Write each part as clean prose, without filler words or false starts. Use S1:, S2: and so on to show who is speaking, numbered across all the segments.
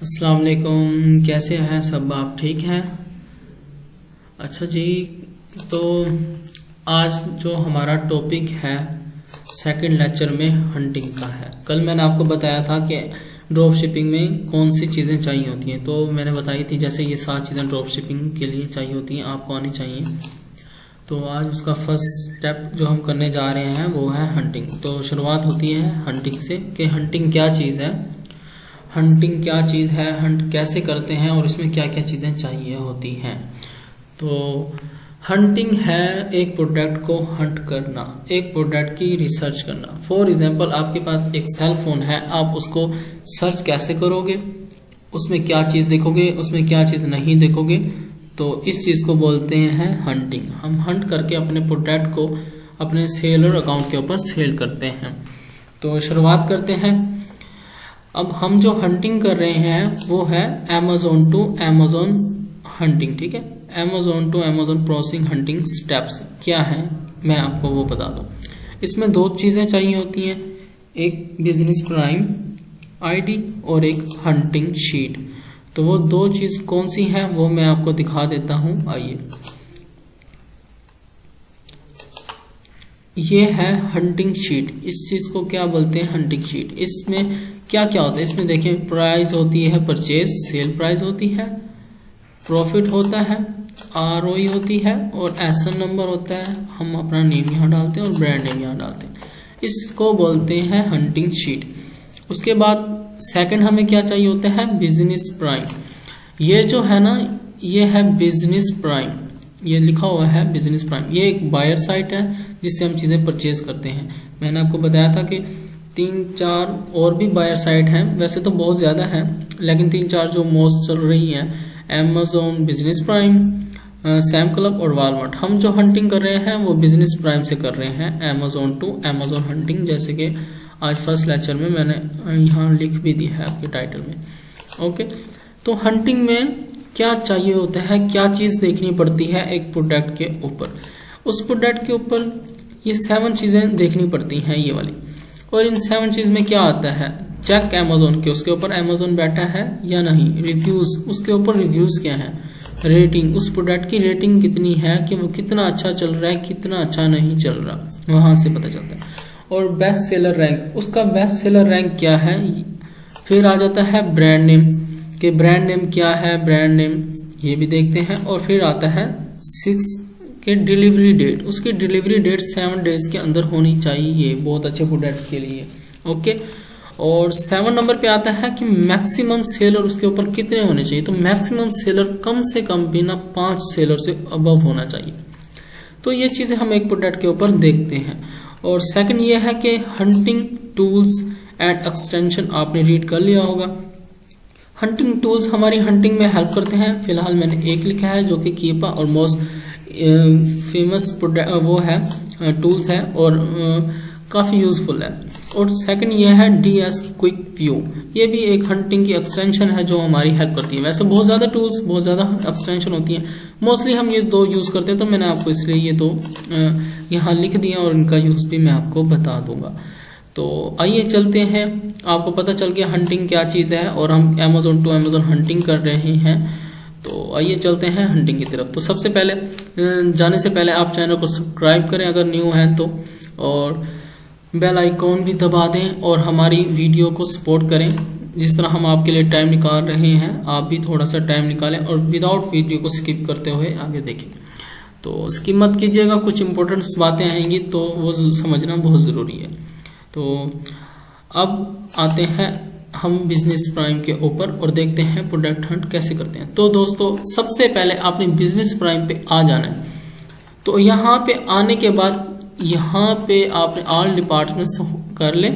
S1: अस्सलाम वालेकुम, कैसे हैं सब? आप ठीक हैं? अच्छा जी, तो आज जो हमारा टॉपिक है सेकंड लेक्चर में हंटिंग का है। कल मैंने आपको बताया था कि ड्रॉप शिपिंग में कौन सी चीज़ें चाहिए होती हैं, तो मैंने बताई थी जैसे ये 7 चीज़ें ड्रॉप शिपिंग के लिए चाहिए होती हैं, आपको आनी चाहिए। तो आज उसका फर्स्ट स्टेप जो हम करने जा रहे हैं वो है हंटिंग। तो शुरुआत होती है हंटिंग से कि हंटिंग क्या चीज़ है, हंटिंग क्या चीज़ है, हंट कैसे करते हैं और इसमें क्या क्या चीज़ें चाहिए होती हैं। तो हंटिंग है एक प्रोडक्ट को हंट करना, एक प्रोडक्ट की रिसर्च करना। फॉर एग्जांपल आपके पास एक सेल फोन है, आप उसको सर्च कैसे करोगे, उसमें क्या चीज़ देखोगे, उसमें क्या चीज़ नहीं देखोगे, तो इस चीज़ को बोलते हैं हंटिंग। हम हंट करके अपने प्रोडक्ट को अपने सेलर अकाउंट के ऊपर सेल करते हैं। तो शुरुआत करते हैं। अब हम जो हंटिंग कर रहे हैं वो है Amazon टू Amazon हंटिंग, ठीक है। Amazon to Amazon processing hunting steps क्या है मैं आपको वो बता दूं। इसमें 2 चीज़ें चाहिए होती हैं, एक बिजनेस प्राइम आईडी और एक हंटिंग शीट। तो वो 2 चीज़ कौन सी हैं वो मैं आपको दिखा देता हूं। आइए, ये है हंटिंग शीट। इस चीज़ को क्या बोलते हैं, हंटिंग शीट। इसमें क्या क्या होता है, इसमें देखें प्राइस होती है, परचेज सेल प्राइस होती है, प्रॉफिट होता है, आरओई होती है और एसएन नंबर होता है। हम अपना नेम यहाँ डालते हैं और ब्रांड नेम यहाँ डालते हैं। इसको बोलते हैं हंटिंग शीट। उसके बाद सेकंड हमें क्या चाहिए होता है, बिजनेस प्राइम। ये जो है ना, ये है बिजनेस प्राइम, ये लिखा हुआ है बिजनेस प्राइम। ये एक बायर साइट है जिससे हम चीज़ें परचेज करते हैं। मैंने आपको बताया था कि 3-4 और भी बायर साइट हैं, वैसे तो बहुत ज़्यादा हैं लेकिन 3-4 जो मोस्ट चल रही हैं, Amazon business prime, Sam club और वॉलमार्ट। हम जो हंटिंग कर रहे हैं वो बिजनेस प्राइम से कर रहे हैं, Amazon टू Amazon हंटिंग, जैसे कि आज फर्स्ट लेक्चर में मैंने यहाँ लिख भी दी है आपके टाइटल में। ओके, तो हंटिंग में क्या चाहिए होता है, क्या चीज़ देखनी पड़ती है एक प्रोडक्ट के ऊपर। उस प्रोडक्ट के ऊपर ये 7 चीज़ें देखनी पड़ती हैं ये वाली। और इन 7 चीज़ में क्या आता है, चेक Amazon के, उसके ऊपर Amazon बैठा है या नहीं, रिव्यूज़, उसके ऊपर रिव्यूज़ क्या है, रेटिंग, उस प्रोडक्ट की रेटिंग कितनी है कि वो कितना अच्छा चल रहा है, कितना अच्छा नहीं चल रहा, वहाँ से पता चलता है। और बेस्ट सेलर रैंक, उसका बेस्ट सेलर रैंक क्या है। फिर आ जाता है ब्रांड नेम, कि ब्रांड नेम क्या है, ब्रांड नेम ये भी देखते हैं। और फिर आता है 6 के डिलीवरी डेट, उसकी डिलीवरी डेट 7 डेज के अंदर होनी चाहिए बहुत अच्छे प्रोडक्ट के लिए। ओके, और 7 नंबर पे आता है कि मैक्सिमम सेलर उसके ऊपर कितने होने चाहिए। तो मैक्सिमम सेलर कम से कम बिना 5 सेलर से अबव होना चाहिए। तो ये चीज़ें हम एक प्रोडक्ट के ऊपर देखते हैं। और सेकंड ये है कि हंटिंग टूल्स एंड एक्सटेंशन, आपने रीड कर लिया होगा। हंटिंग टूल्स हमारी हंटिंग में हेल्प करते हैं। फिलहाल मैंने एक लिखा है जो कि कीपा और मोस्ट फेमस वो है टूल्स है और काफ़ी यूज़फुल है। और सेकंड ये है DS क्विक व्यू, ये भी एक हंटिंग की एक्सटेंशन है जो हमारी हेल्प करती है। वैसे बहुत ज़्यादा टूल्स, बहुत ज़्यादा एक्सटेंशन होती हैं, मोस्टली हम ये 2 यूज़ करते हैं, तो मैंने आपको इसलिए ये 2 यहाँ लिख दिया और इनका यूज़ भी मैं आपको बता दूंगा। तो आइए चलते हैं, आपको पता चल गया हंटिंग क्या चीज़ है और हम Amazon टू Amazon हंटिंग कर रहे हैं। तो आइए चलते हैं हंटिंग की तरफ। तो सबसे पहले जाने से पहले आप चैनल को सब्सक्राइब करें अगर न्यू हैं तो, और बेल आइकॉन भी दबा दें और हमारी वीडियो को सपोर्ट करें। जिस तरह हम आपके लिए टाइम निकाल रहे हैं, आप भी थोड़ा सा टाइम निकालें और विदाउट वीडियो को स्किप करते हुए आगे देखें। तो स्किप मत कीजिएगा, कुछ इंपॉर्टेंट बातें आएंगी तो वो समझना बहुत ज़रूरी है। तो अब आते हैं हम बिजनेस प्राइम के ऊपर और देखते हैं प्रोडक्ट हंट कैसे करते हैं। तो दोस्तों, सबसे पहले आपने बिजनेस प्राइम पे आ जाना है। तो यहाँ पे आने के बाद यहाँ पे आपने ऑल डिपार्टमेंट्स कर ले।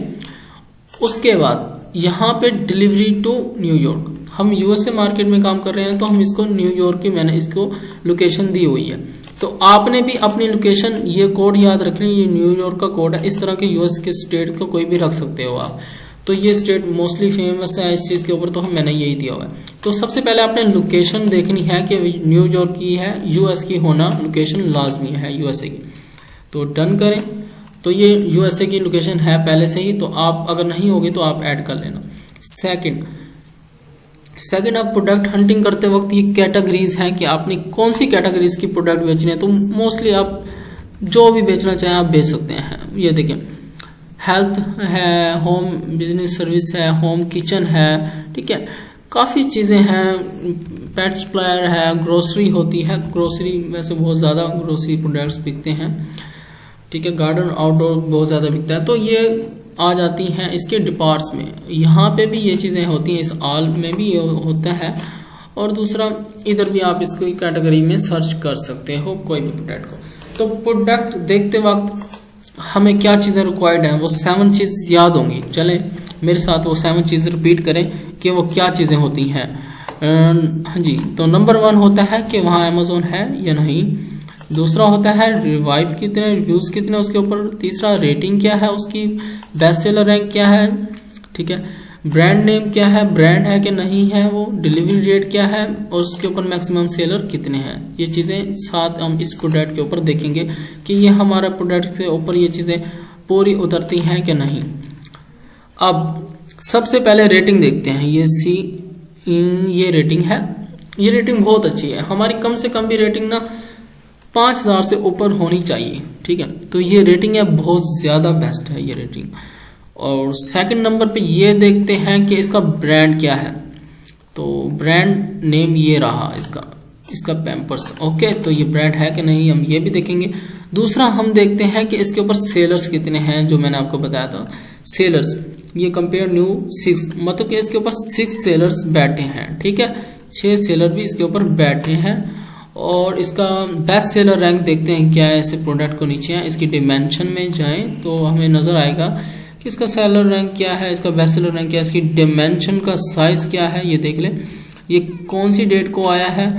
S1: उसके बाद यहाँ पे डिलीवरी टू न्यूयॉर्क, हम USA मार्केट में काम कर रहे हैं तो हम इसको न्यूयॉर्क की मैंने इसको लोकेशन दी हुई है। तो आपने भी अपनी लोकेशन, ये कोड याद रखनी, ये न्यूयॉर्क का कोड है। इस तरह के US के स्टेट को कोई भी रख सकते हो आप। तो ये स्टेट मोस्टली फेमस है इस चीज़ के ऊपर, तो मैंने यही दिया हुआ है। तो सबसे पहले आपने लोकेशन देखनी है कि न्यूयॉर्क की है, US की होना लोकेशन लाजमी है USA की। तो डन करें। तो ये USA की लोकेशन है पहले से ही, तो आप अगर नहीं होगी तो आप ऐड कर लेना। सेकंड, सेकंड, आप प्रोडक्ट हंटिंग करते वक्त ये कैटेगरीज हैं कि आपने कौन सी कैटेगरीज की प्रोडक्ट बेचनी है। तो मोस्टली आप जो भी बेचना चाहें आप बेच सकते हैं। ये देखिए, हेल्थ है, होम बिजनेस सर्विस है, होम किचन है, ठीक है, काफ़ी चीज़ें हैं, पेट सप्लायर है, ग्रोसरी होती है, ग्रोसरी वैसे बहुत ज़्यादा ग्रोसरी प्रोडक्ट्स बिकते हैं, ठीक है, गार्डन आउटडोर बहुत ज़्यादा बिकता है। तो ये आ जाती हैं इसके डिपार्ट्स में, यहाँ पे भी ये चीज़ें होती हैं, इस ऑल में भी ये होता है। और दूसरा, इधर भी आप इसको कैटेगरी में सर्च कर सकते हो कोई भी प्रोडक्ट को। तो प्रोडक्ट देखते वक्त हमें क्या चीज़ें रिक्वायर्ड हैं, वो 7 चीज़ याद होंगी। चलें मेरे साथ वो 7 चीज़ रिपीट करें कि वो क्या चीज़ें होती हैं। हाँ जी, तो नंबर 1 होता है कि वहाँ अमेज़ोन है या नहीं। दूसरा होता है रिवाइव कितने, रिव्यूज़ कितने उसके ऊपर। तीसरा, रेटिंग क्या है उसकी, बेस्ट सेलर रैंक क्या है, ठीक है, ब्रांड नेम क्या है, ब्रांड है कि नहीं है वो, डिलीवरी रेट क्या है, और उसके ऊपर मैक्सिमम सेलर कितने हैं। ये चीज़ें साथ हम इस प्रोडक्ट के ऊपर देखेंगे कि ये हमारा प्रोडक्ट के ऊपर ये चीज़ें पूरी उतरती हैं कि नहीं। अब सबसे पहले रेटिंग देखते हैं। ये रेटिंग है, ये रेटिंग बहुत अच्छी है हमारी, कम से कम भी रेटिंग ना 5000 से ऊपर होनी चाहिए, ठीक है। तो ये रेटिंग है, बहुत ज़्यादा बेस्ट है ये रेटिंग। और सेकंड नंबर पे ये देखते हैं कि इसका ब्रांड क्या है। तो ब्रांड नेम ये रहा इसका पैम्पर्स, ओके। तो ये ब्रांड है कि नहीं, हम ये भी देखेंगे। दूसरा, हम देखते हैं कि इसके ऊपर सेलर्स कितने हैं, जो मैंने आपको बताया था सेलर्स, ये कंपेयर न्यू 6, मतलब कि इसके ऊपर 6 सेलर्स बैठे हैं, ठीक है, 6 सेलर भी इसके ऊपर बैठे हैं। और इसका बेस्ट सेलर रैंक देखते हैं क्या है, ऐसे प्रोडक्ट को नीचे है, इसकी डिमेंशन में जाएं तो हमें नजर आएगा कि इसका सेलर रैंक क्या है, इसका बेस्ट सेलर रैंक क्या है, इसकी डिमेंशन का साइज क्या है, ये देख लें, ये कौन सी डेट को आया है,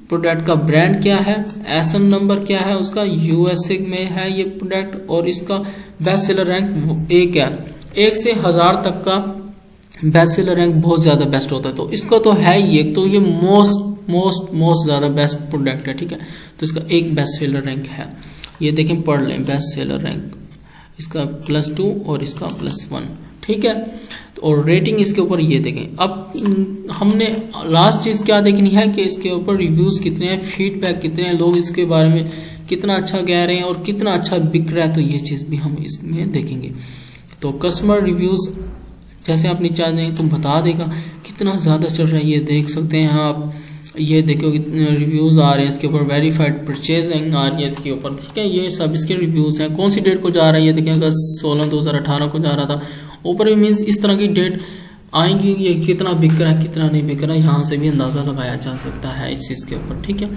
S1: प्रोडक्ट का ब्रांड क्या है, एसएन नंबर क्या है उसका, यूएसए में है ये प्रोडक्ट, और इसका बेस्ट सेलर रैंक 1 है। 1 से 1000 तक का बेस्ट सेलर रैंक बहुत ज्यादा बेस्ट होता है। तो इसका तो है ही एक, तो ये मोस्ट ज्यादा बेस्ट प्रोडक्ट है, ठीक है। तो इसका एक बेस्ट सेलर रैंक है, ये देखें, पढ़ लें, बेस्ट सेलर रैंक इसका +2 और इसका +1, ठीक है। और रेटिंग इसके ऊपर ये देखें। अब हमने लास्ट चीज क्या देखनी है कि इसके ऊपर रिव्यूज कितने हैं, फीडबैक कितने हैं, लोग इसके बारे में कितना अच्छा कह रहे हैं और कितना अच्छा बिक रहा है, तो ये चीज भी हम इसमें देखेंगे। तो कस्टमर रिव्यूज जैसे आप नीचे आ जाएंगे तो बता देगा कितना ज़्यादा चल रहा है, ये देख सकते हैं आप, ये देखो रिव्यूज़ आ रहे हैं इसके ऊपर, वेरीफाइड परचेजिंग आ रही है इसके ऊपर, ठीक है, ये सब इसके रिव्यूज़ हैं। कौन सी डेट को जा रहा है, ये देखें, अगस्त 16 2018 को जा रहा था, ऊपर भी मीन्स इस तरह की डेट आएंगी, ये कितना बिक रहा है कितना नहीं बिक रहा है, यहाँ से भी अंदाज़ा लगाया जा सकता है इस चीज़ के ऊपर, ठीक है।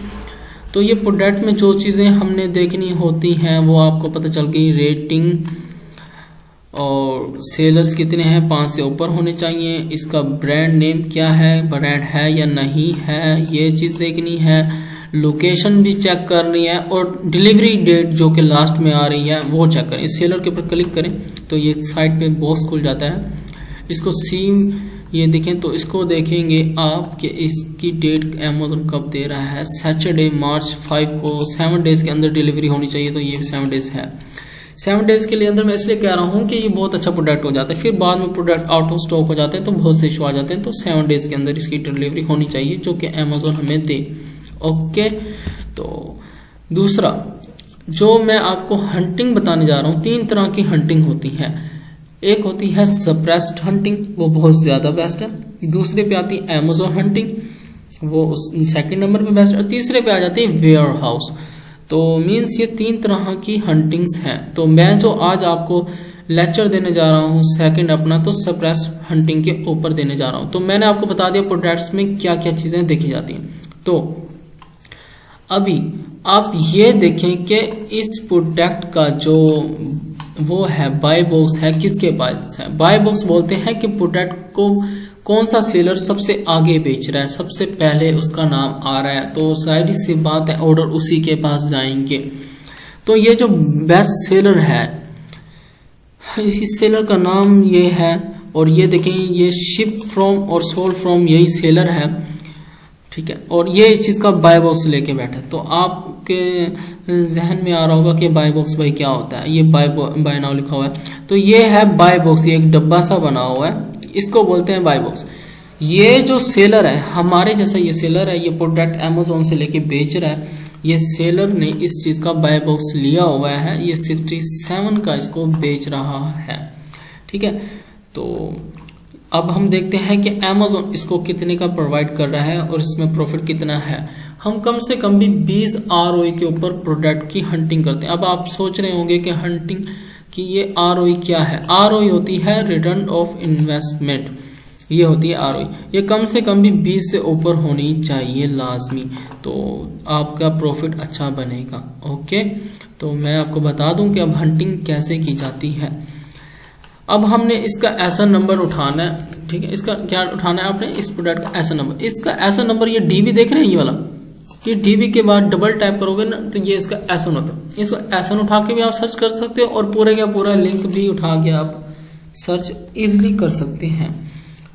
S1: तो ये प्रोडक्ट में जो चीज़ें हमने देखनी होती हैं वो आपको पता चल गई। रेटिंग और सेलर्स कितने हैं, 5 से ऊपर होने चाहिए, इसका ब्रांड नेम क्या है, ब्रांड है या नहीं है, ये चीज़ देखनी है, लोकेशन भी चेक करनी है, और डिलीवरी डेट जो कि लास्ट में आ रही है वो चेक करें। इस सेलर के ऊपर क्लिक करें तो ये साइट पे बॉक्स खुल जाता है। इसको सीम ये देखें तो इसको देखेंगे आप कि इसकी डेट अमेज़न कब दे रहा है, सैटरडे मार्च 5 को, 7 डेज़ के अंदर डिलीवरी होनी चाहिए, तो ये भी 7 डेज़ है। 7 डेज़ के लिए अंदर मैं इसलिए कह रहा हूँ कि ये बहुत अच्छा प्रोडक्ट हो जाता है, फिर बाद में प्रोडक्ट आउट ऑफ स्टॉक हो जाते हैं तो बहुत से इशू आ जाते हैं। तो 7 डेज़ के अंदर इसकी डिलीवरी होनी चाहिए जो कि अमेज़न हमें दे, ओके। तो दूसरा जो मैं आपको हंटिंग बताने जा रहा हूँ, 3 तरह की हंटिंग होती है। एक होती है सप्रेस्ड हंटिंग, वो बहुत ज़्यादा बेस्ट है। दूसरे पे आती है अमेज़न हंटिंग, वो 2nd नंबर पे बेस्ट है। और तीसरे पे आ जाती है वेयर हाउस। तो मीन्स ये 3 तरह की हंटिंग्स हैं। तो मैं जो आज आपको लेक्चर देने जा रहा हूँ 2nd अपना, तो सप्रेस्ड हंटिंग के ऊपर देने जा रहा हूँ। तो मैंने आपको बता दिया प्रोडक्ट्स में क्या क्या चीज़ें देखी जाती हैं। तो अभी आप ये देखें कि इस प्रोडक्ट का जो वो है बाय बॉक्स है, किसके पास है। बाय बॉक्स बोलते हैं कि प्रोडक्ट को कौन सा सेलर सबसे आगे बेच रहा है, सबसे पहले उसका नाम आ रहा है, तो सारी सी बात है ऑर्डर उसी के पास जाएंगे। तो ये जो बेस्ट सेलर है, इस सेलर का नाम ये है, और ये देखें ये शिप फ्रॉम और सोल्ड फ्रॉम यही सेलर है, ठीक है। और ये इस चीज़ का बाय बॉक्स लेके बैठा है। तो आपके जहन में आ रहा होगा कि बाय बॉक्स भाई क्या होता है, ये बाय नाउ लिखा हुआ है, तो ये है बाय बॉक्स, ये एक डब्बा सा बना हुआ है, इसको बोलते हैं बाय बॉक्स। ये जो सेलर है हमारे जैसा, ये सेलर है, ये प्रोडक्ट अमेजोन से लेके बेच रहा है, ये सेलर ने इस चीज़ का बाय बॉक्स लिया हुआ है, ये 67 का इसको बेच रहा है, ठीक है। तो अब हम देखते हैं कि अमेजोन इसको कितने का प्रोवाइड कर रहा है और इसमें प्रॉफिट कितना है। हम कम से कम भी 20 ROI के ऊपर प्रोडक्ट की हंटिंग करते हैं। अब आप सोच रहे होंगे कि हंटिंग की ये ROI क्या है। ROI होती है रिटर्न ऑफ इन्वेस्टमेंट, ये होती है ROI। ये कम से कम भी 20 से ऊपर होनी चाहिए लाजमी, तो आपका प्रॉफिट अच्छा बनेगा। ओके, तो मैं आपको बता दूं कि अब हंटिंग कैसे की जाती है। अब हमने इसका ऐसा नंबर उठाना है, ठीक है। इसका क्या उठाना है आपने, इस प्रोडक्ट का ऐसा नंबर, इसका ऐसा नंबर, ये DB देख रहे हैं, ये वाला, ये DB के बाद डबल टाइप करोगे ना तो ये इसका ऐसा होता है। इसको ऐसा उठा के भी आप सर्च कर सकते हो और पूरे का पूरा लिंक भी उठा के आप सर्च इजिली कर सकते हैं।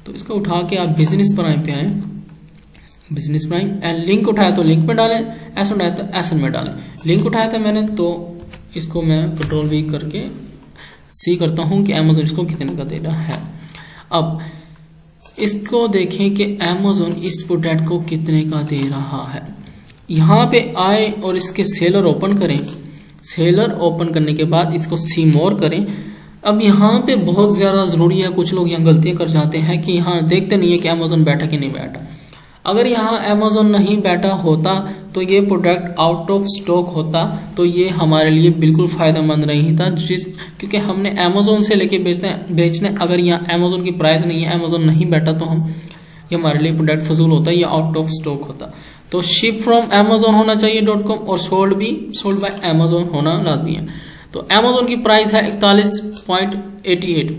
S1: तो इसको उठा के आप बिजनेस प्राइम पे आए, बिजनेस प्राइम एंड लिंक उठाया तो लिंक में डालें, ऐसा उठाया तो ऐसा में डालें। लिंक उठाया था मैंने तो इसको मैं कंट्रोल-V करके सी करता हूं कि अमेजोन इसको कितने का दे रहा है। अब इसको देखें कि अमेजोन इस प्रोडक्ट को कितने का दे रहा है। यहाँ पे आए और इसके सेलर ओपन करें, सेलर ओपन करने के बाद इसको सी मोर करें। अब यहाँ पे बहुत ज़्यादा ज़रूरी है, कुछ लोग यहाँ गलतियाँ कर जाते हैं कि यहाँ देखते नहीं है कि अमेजोन बैठा कि नहीं बैठा। अगर यहाँ अमेजोन नहीं बैठा होता तो ये प्रोडक्ट आउट ऑफ स्टॉक होता, तो ये हमारे लिए बिल्कुल फ़ायदेमंद नहीं था, क्योंकि हमने अमेजोन से लेके बेचने अगर यहाँ अमेजोन की प्राइस नहीं है, अमेजोन नहीं बैठा तो ये हमारे लिए प्रोडक्ट फजूल होता, ये आउट ऑफ स्टॉक होता। तो शिप फ्रॉम अमेजोन होना चाहिए .com और सोल्ड बाय अमेजोन होना लाजमी है। तो अमेजोन की प्राइस है 41.88,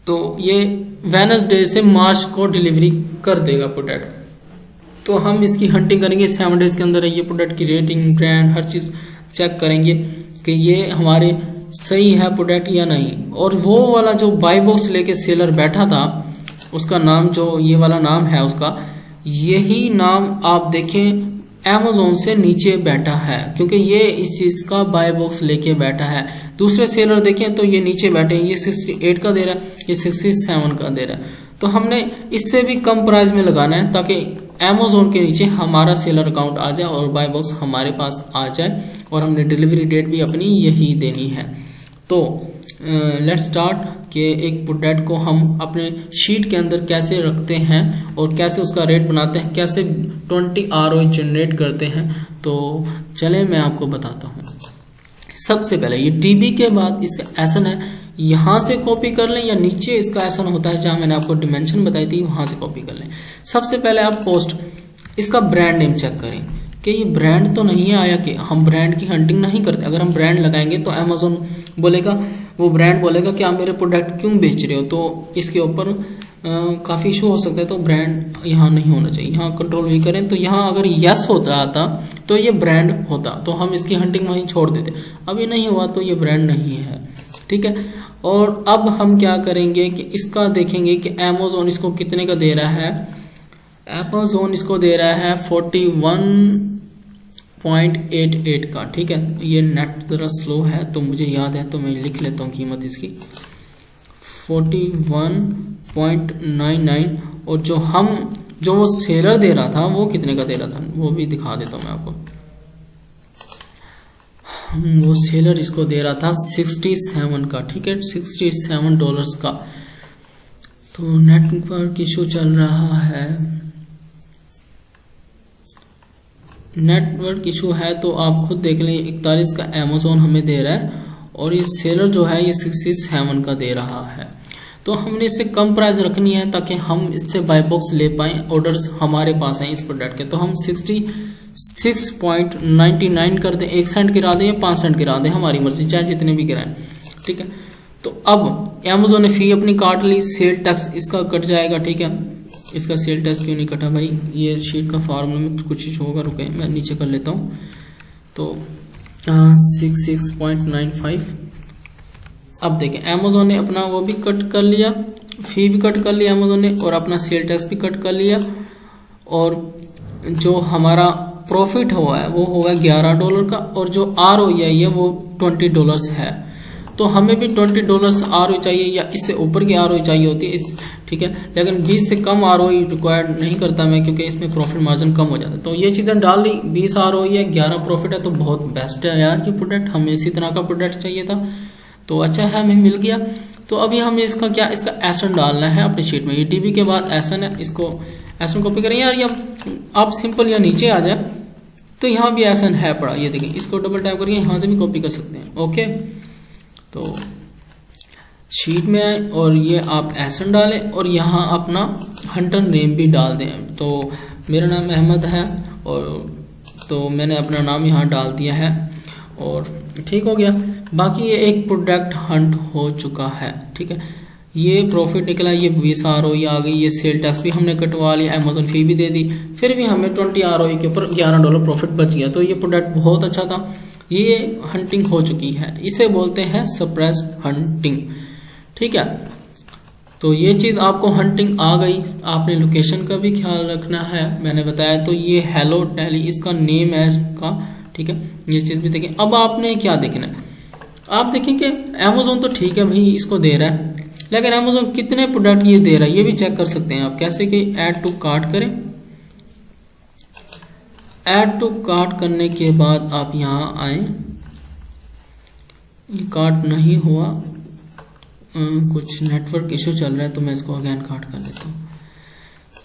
S1: तो ये वेडनेसडे से मार्च को डिलीवरी कर देगा प्रोडक्ट। तो हम इसकी हंटिंग करेंगे 7 डेज के अंदर। ये प्रोडक्ट की रेटिंग, ब्रांड, हर चीज़ चेक करेंगे कि ये हमारे सही है प्रोडक्ट या नहीं। और वो वाला जो बाय बॉक्स लेके सेलर बैठा था, उसका नाम जो ये वाला नाम है उसका, यही नाम आप देखें अमेजोन से नीचे बैठा है, क्योंकि ये इस चीज़ का बाय बॉक्स लेके बैठा है। दूसरे सेलर देखें तो ये नीचे बैठे हैं, ये 68 का दे रहा है, ये 67 का दे रहा है। तो हमने इससे भी कम प्राइस में लगाना है ताकि अमेजोन के नीचे हमारा सेलर अकाउंट आ जाए और बाय बॉक्स हमारे पास आ जाए, और हमने डिलीवरी डेट भी अपनी यही देनी है। तो लेट्स स्टार्ट कि एक प्रोडक्ट को हम अपने शीट के अंदर कैसे रखते हैं और कैसे उसका रेट बनाते हैं, कैसे 20 ROI जनरेट करते हैं। तो चले मैं आपको बताता हूँ। सबसे पहले ये DB के बाद इसका एसन है, यहाँ से कॉपी कर लें या नीचे इसका एसन होता है जहाँ मैंने आपको डिमेंशन बताई थी, वहाँ से कॉपी कर लें। सबसे पहले आप पोस्ट, इसका ब्रांड नेम चेक करें कि ये ब्रांड तो नहीं आया, कि हम ब्रांड की हंटिंग नहीं करते। अगर हम ब्रांड लगाएंगे तो अमेजोन बोलेगा, वो ब्रांड बोलेगा कि आप मेरे प्रोडक्ट क्यों बेच रहे हो, तो इसके ऊपर काफ़ी इशू हो सकता है। तो ब्रांड यहाँ नहीं होना चाहिए। यहाँ कंट्रोल-V करें तो यहाँ अगर यस होता आता तो ये ब्रांड होता, तो हम इसकी हंटिंग वहीं छोड़ देते। अभी नहीं हुआ तो ये ब्रांड नहीं है, ठीक है। और अब हम क्या करेंगे कि इसका देखेंगे कि अमेजोन इसको कितने का दे रहा है। अमेजोन इसको दे रहा है 41.88 का, ठीक है। ये नेट ज़रा स्लो है तो मुझे याद है, तो मैं लिख लेता हूँ कीमत इसकी 41.99। और जो वो सेलर दे रहा था वो कितने का दे रहा था वो भी दिखा देता हूँ मैं आपको। वो सेलर इसको दे रहा था 67 का, ठीक है, $67 का। तो नेटवर्क इशू चल रहा है, नेटवर्क इशू है तो आप खुद देख लें। 41 का अमेजोन हमें दे रहा है और ये सेलर जो है ये 67 का दे रहा है। तो हमने इससे कम प्राइस रखनी है ताकि हम इससे बाय बॉक्स ले पाएँ, ऑर्डर्स हमारे पास हैं इस प्रोडक्ट के। तो हम 66.99 कर दें, 1 सेंट गिरा दें या 5 सेंट गिरा दें, हमारी मर्जी, चाहे जितने भी गिराएं, ठीक है। तो अब अमेजोन ने फी अपनी काट ली, सेल टैक्स इसका कट जाएगा, ठीक है। इसका सेल टैक्स क्यों नहीं कटा भाई, ये शीट का फार्मूला में कुछ इशू होगा, रुके मैं नीचे कर लेता हूँ। तो 66.95। अब देखें अमेजोन ने अपना वो भी कट कर लिया, फी भी कट कर लिया अमेजोन ने, और अपना सेल टैक्स भी कट कर लिया, और जो हमारा प्रॉफिट हुआ है वो होगा $11 का, और जो ROI है वो $20 है। तो हमें भी $20 ROI चाहिए या इससे ऊपर की ROI चाहिए होती है। इस ठीक है। लेकिन 20 से कम ROI रिक्वायर्ड नहीं करता मैं, क्योंकि इसमें प्रॉफिट मार्जिन कम हो जाता है। तो ये चीज़ें डाल ली, 20 ROI है, 11 प्रॉफिट है, तो बहुत बेस्ट है यार ये प्रोडक्ट। हमें इसी तरह का प्रोडक्ट चाहिए था, तो अच्छा है हमें मिल गया। तो अभी हमें इसका क्या, इसका एसन डालना है अपनी शीट में। ये DB के बाद एसन है, इसको एसन कॉपी करें यार, या आप सिंपल या नीचे आ जाए तो यहाँ भी एसन है पड़ा, ये देखिए, इसको डबल टैप करके यहाँ से भी कॉपी कर सकते हैं। ओके, तो शीट में आए और ये आप एसन डालें और यहाँ अपना हंटर नेम भी डाल दें। तो मेरा नाम अहमद है, और तो मैंने अपना नाम यहाँ डाल दिया है और ठीक हो गया। बाकी ये एक प्रोडक्ट हंट हो चुका है, ठीक है। ये प्रॉफिट निकला, ये 20 ROI आ गई, ये सेल टैक्स भी हमने कटवा लिया, अमेजोन फी भी दे दी, फिर भी हमें 20 ROI के ऊपर $11 प्रॉफिट बच गया। तो ये प्रोडक्ट बहुत अच्छा था, ये हंटिंग हो चुकी है, इसे बोलते हैं सप्रेस्ड हंटिंग, ठीक है। तो ये चीज़ आपको हंटिंग आ गई। आपने लोकेशन का भी ख्याल रखना है, मैंने बताया। तो ये हेलो टैली इसका नेम है इसका, ठीक है। ये चीज़ भी देखें। अब आपने क्या देखना है, आप देखें कि अमेजोन तो ठीक है भाई इसको दे रहा है, लेकिन अमेजोन कितने प्रोडक्ट ये दे रहा है ये भी चेक कर सकते हैं आप। कैसे कि ऐड टू कार्ट करें। ऐड टू कार्ट करने के बाद आप यहाँ आए, कार्ट नहीं हुआ, कुछ नेटवर्क इशू चल रहा है, तो मैं इसको अगेन कार्ट कर लेता हूँ।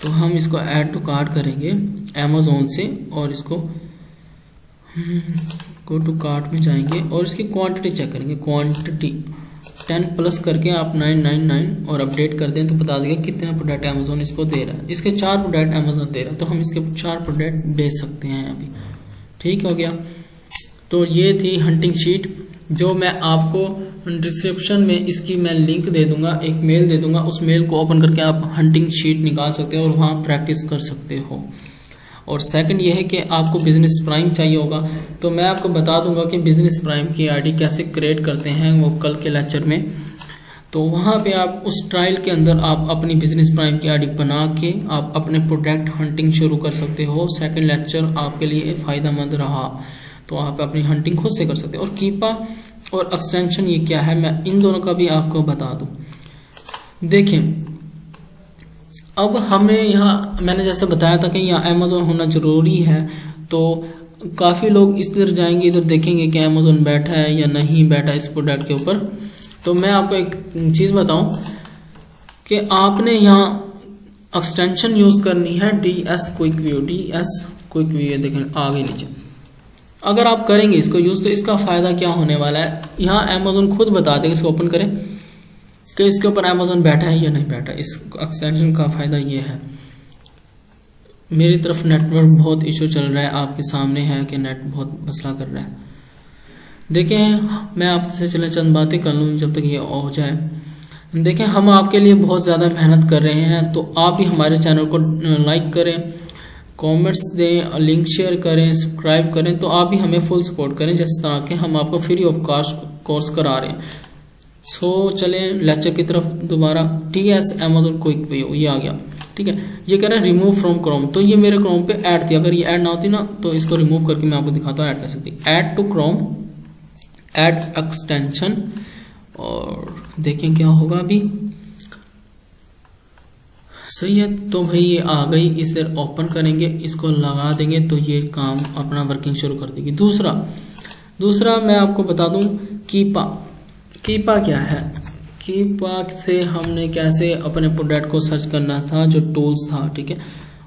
S1: तो हम इसको ऐड टू कार्ट करेंगे अमेजोन से, और इसको गो टू कार्ट में जाएंगे और इसकी क्वांटिटी चेक करेंगे। क्वांटिटी 10 प्लस करके आप 999 और अपडेट कर दें तो बता देगा कितने प्रोडक्ट अमेजोन इसको दे रहा है। इसके 4 प्रोडक्ट अमेजोन दे रहा है, तो हम इसके 4 प्रोडक्ट बेच सकते हैं अभी, ठीक हो गया। तो ये थी हंटिंग शीट, जो मैं आपको डिस्क्रिप्शन में इसकी मैं लिंक दे दूंगा, एक मेल दे दूंगा, उस मेल को ओपन करके आप हंटिंग शीट निकाल सकते हो और वहाँ प्रैक्टिस कर सकते हो। और सेकंड ये है कि आपको बिजनेस प्राइम चाहिए होगा, तो मैं आपको बता दूंगा कि बिजनेस प्राइम की आईडी कैसे क्रिएट करते हैं, वो कल के लेक्चर में। तो वहाँ पे आप उस ट्रायल के अंदर आप अपनी बिजनेस प्राइम की आईडी बना के आप अपने प्रोडक्ट हंटिंग शुरू कर सकते हो। सेकंड लेक्चर आपके लिए फ़ायदेमंद रहा, तो आप अपनी हंटिंग खुद से कर सकते हो। और कीपा और एक्सटेंशन ये क्या है, मैं इन दोनों का भी आपको बता दूं। देखें, अब हमें यहाँ मैंने जैसे बताया था कि यहाँ अमेजोन होना ज़रूरी है, तो काफ़ी लोग इस तरह जाएंगे, इधर देखेंगे कि अमेजोन बैठा है या नहीं बैठा इस प्रोडक्ट के ऊपर। तो मैं आपको एक चीज़ बताऊं कि आपने यहाँ एक्सटेंशन यूज़ करनी है DS quick view, DS quick view, ये देखें आगे नीचे। अगर आप करेंगे इसको यूज़ तो इसका फ़ायदा क्या होने वाला है, यहाँ अमेजोन खुद बता देगा, इसको ओपन करें कि इसके ऊपर अमेजोन बैठा है या नहीं बैठा। इस एक्सटेंशन का फ़ायदा ये है, मेरी तरफ नेटवर्क बहुत इशू चल रहा है, आपके सामने है कि नेट बहुत मसला कर रहा है। देखें, मैं आपसे चले चंद बातें कर लूँ जब तक ये हो जाए। देखें, हम आपके लिए बहुत ज़्यादा मेहनत कर रहे हैं, तो आप भी हमारे चैनल को लाइक करें, कमेंट्स दें, लिंक शेयर करें, सब्सक्राइब करें, तो आप भी हमें फुल सपोर्ट करें, जिस तरह के हम आपको फ्री ऑफ कॉस्ट कोर्स करा रहे हैं। सो चलें लेक्चर की तरफ दोबारा। DS अमेजोन क्विक व्यू ये आ गया, ठीक है। ये कह रहा है रिमूव फ्रॉम क्रोम, तो ये मेरे क्रोम पे ऐड थी, अगर ये ऐड ना होती ना तो इसको रिमूव करके मैं आपको दिखाता हूँ ऐड कैसे थी। Add to Chrome, add extension, और देखें क्या होगा अभी। सही है, तो भाई ये आ गई, इसे ओपन करेंगे, इसको लगा देंगे तो ये काम अपना वर्किंग शुरू कर देगी। दूसरा मैं आपको बता दूं, कीपा क्या है। कीपा से हमने कैसे अपने प्रोडक्ट को सर्च करना था, जो टूल्स था, ठीक है,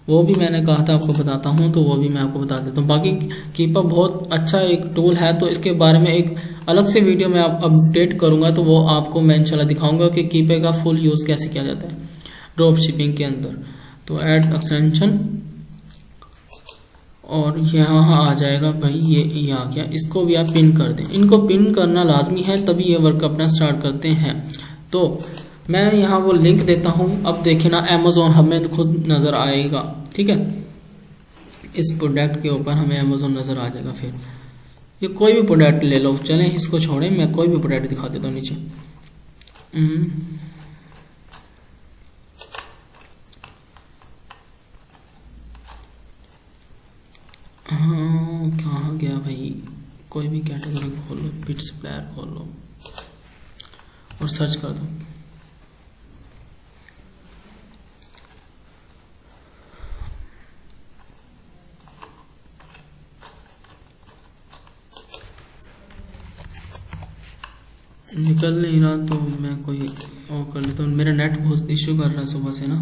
S1: वो भी मैंने कहा था आपको बताता हूँ, तो वो भी मैं आपको बता देता हूँ। बाकी कीपा बहुत अच्छा एक टूल है, तो इसके बारे में एक अलग से वीडियो में आप अपडेट करूँगा, तो वो आपको मैं इंशाल्लाह दिखाऊंगा कि कीपे का फुल यूज़ कैसे किया जाता है ड्रॉप शिपिंग के अंदर। तो ऐड एक्सटेंशन, और यहाँ आ जाएगा भाई, ये आ गया, इसको भी आप पिन कर दें। इनको पिन करना लाजमी है, तभी ये वर्क अपना स्टार्ट करते हैं। तो मैं यहाँ वो लिंक देता हूँ, अब देखें ना अमेजोन हमें खुद नज़र आएगा, ठीक है। इस प्रोडक्ट के ऊपर हमें अमेजोन नज़र आ जाएगा। फिर ये कोई भी प्रोडक्ट ले लो, चलें इसको छोड़ें, मैं कोई भी प्रोडक्ट दिखा देता हूँ नीचे। हाँ, कहाँ गया भाई, कोई भी कैटेगरी खोल लो, बिट्स प्लेयर खोल लो और सर्च कर दो। निकल नहीं रहा तो मैं कोई और कर लेता हूँ। मेरा नेट बहुत इश्यू कर रहा है सुबह से ना।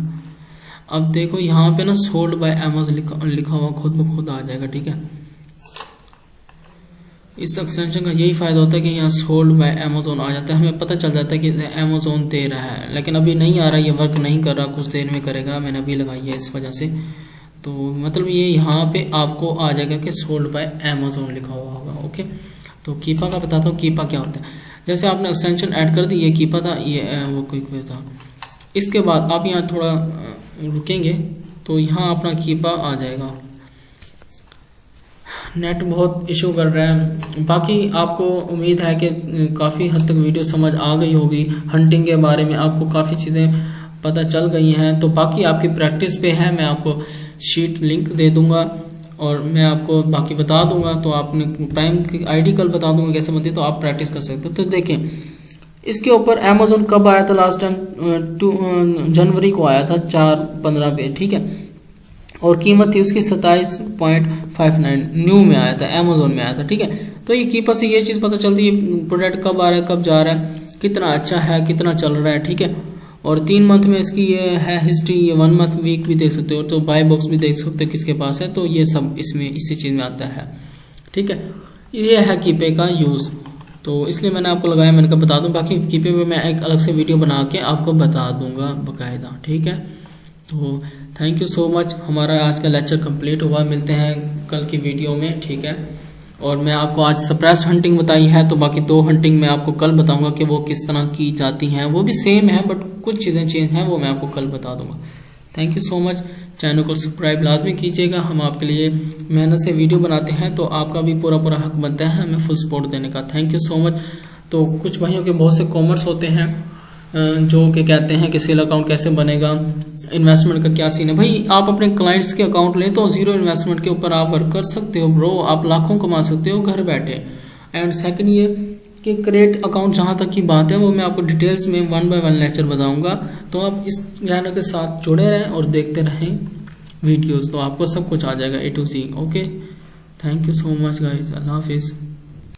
S1: अब देखो यहाँ पे ना सोल्ड बाय अमेज़न लिखा हुआ खुद ब खुद आ जाएगा, ठीक है। इस एक्सटेंशन का यही फ़ायदा होता है कि यहाँ सोल्ड बाय अमेज़न आ जाता है, हमें पता चल जाता है कि अमेज़न दे रहा है। लेकिन अभी नहीं आ रहा, ये वर्क नहीं कर रहा, कुछ देर में करेगा, मैंने अभी लगाई है इस वजह से। तो मतलब ये यहाँ पे आपको आ जाएगा कि सोल्ड बाय अमेज़न लिखा हुआ होगा, ओके। तो कीपा का बताता हूँ, कीपा क्या होता है। जैसे आपने एक्सटेंशन ऐड कर दी, ये कीपा था, ये वो क्विक वे था। इसके बाद आप यहाँ थोड़ा रुकेंगे तो यहाँ अपना कीपा आ जाएगा। नेट बहुत इशू कर रहा है। बाकी आपको उम्मीद है कि काफ़ी हद तक वीडियो समझ आ गई होगी। हंटिंग के बारे में आपको काफ़ी चीज़ें पता चल गई हैं। तो बाकी आपकी प्रैक्टिस पे है, मैं आपको शीट लिंक दे दूंगा और मैं आपको बाकी बता दूंगा। तो आपने प्राइम की आईडी कल बता दूंगा कैसे बनती है, तो आप प्रैक्टिस कर सकते हो। तो देखें इसके ऊपर अमेज़न कब आया था लास्ट टाइम, 2 जनवरी को आया था 4:15 पे, ठीक है। और कीमत थी उसकी 27.59, न्यू में आया था, अमेज़न में आया था, ठीक है। तो ये कीपर से ये चीज़ पता चलती है प्रोडक्ट कब आ रहा है, कब जा रहा है, कितना अच्छा है, कितना चल रहा है, ठीक है। और 3 मंथ में इसकी ये है हिस्ट्री, ये 1 मंथ वीक भी देख सकते हो, तो बाय बॉक्स भी देख सकते हो किसके पास है। तो ये सब इसमें इसी चीज़ में आता है, ठीक है। ये है कीपे का यूज़, तो इसलिए मैंने आपको लगाया, मैंने कहा बता दूं। बाकी कीपे में मैं एक अलग से वीडियो बना के आपको बता दूंगा बाकायदा, ठीक है। तो थैंक यू सो मच। हमारा आज का लेक्चर कंप्लीट हुआ, मिलते हैं कल की वीडियो में, ठीक है। और मैं आपको आज सप्रेस हंटिंग बताई है, तो बाकी 2 हंटिंग मैं आपको कल बताऊंगा कि वो किस तरह की जाती हैं। वो भी सेम है बट कुछ चीज़ें चेंज हैं, वो मैं आपको कल बता दूंगा। Thank you so much. Channel को सब्सक्राइब लाजमी कीजिएगा, हम आपके लिए मेहनत से वीडियो बनाते हैं, तो आपका भी पूरा हक बनता है हमें फुल सपोर्ट देने का। Thank you so much. तो कुछ भाइयों के बहुत से कॉमर्स होते हैं जो कि कहते हैं कि सेल अकाउंट कैसे बनेगा, इन्वेस्टमेंट का क्या सीन है। भाई आप अपने क्लाइंट्स के अकाउंट लें तो 0 इन्वेस्टमेंट के ऊपर आप वर्क कर सकते हो ब्रो, आप लाखों कमा सकते हो घर बैठे। एंड सेकंड ये कि क्रिएट अकाउंट जहाँ तक की बात है वो मैं आपको डिटेल्स में 1 बाय 1 लेक्चर बताऊंगा। तो आप इस ज्ञान के साथ जुड़े रहें और देखते रहें वीडियोस, तो आपको सब कुछ आ जाएगा A to Z, okay. Thank you so much guys, अल्लाह हाफिज़।